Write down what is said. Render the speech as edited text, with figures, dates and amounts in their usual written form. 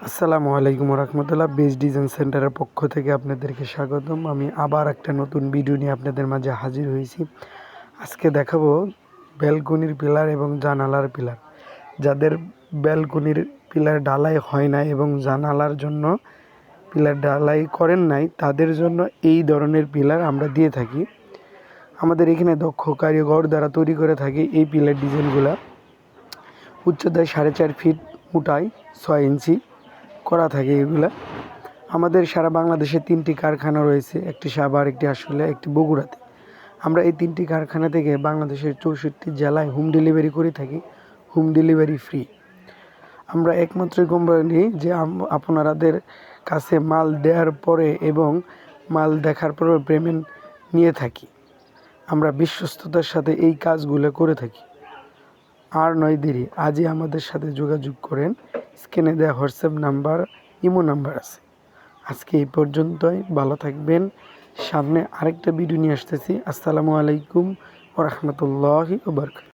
আসসালামু আলাইকুম রহমতুল্লাহ। Base design সেন্টারের পক্ষ থেকে আপনাদেরকে স্বাগতম। আমি আবার একটা নতুন ভিডিও নিয়ে আপনাদের মাঝে হাজির হয়েছি। আজকে দেখাবো ব্যালকনির পিলার এবং জানালার পিলার। যাদের ব্যালকনির পিলার ঢালাই হয় না এবং জানালার জন্য পিলার ঢালাই করেন নাই, তাদের জন্য এই ধরনের পিলার আমরা দিয়ে থাকি। আমাদের এখানে দক্ষ কারিগর দ্বারা তৈরি করে থাকি এই পিলার ডিজাইনগুলো। উচ্চতায় 4.5 ফিট, মোটায় 6 ইঞ্চি করা থাকে এগুলা। আমাদের সারা বাংলাদেশে 3টি কারখানা রয়েছে, একটি সাভার, একটি আশুলিয়া, একটি বগুড়াতে। আমরা এই 3টি কারখানা থেকে বাংলাদেশের 64 জেলায় হোম ডেলিভারি করে থাকি, হোম ডেলিভারি ফ্রি। আমরা একমাত্র কোম্পানি যে আপনাদের কাছে মাল দেওয়ার পরে এবং মাল দেখার পরে পেমেন্ট নিয়ে থাকি। আমরা বিশ্বস্ততার সাথে এই কাজগুলো করে থাকি। আর নয় দেরি, আজই আমাদের সাথে যোগাযোগ করেন। স্ক্রিনে দেওয়া হোয়াটসঅ্যাপ নাম্বার, ইমো নাম্বার আছে। আজকে এই পর্যন্তই, ভালো থাকবেন। সামনে আরেকটা ভিডিও নিয়ে আসতেছি। আসসালামু আলাইকুম ওয়া রাহমাতুল্লাহি ওয়া বারাকাতুহু।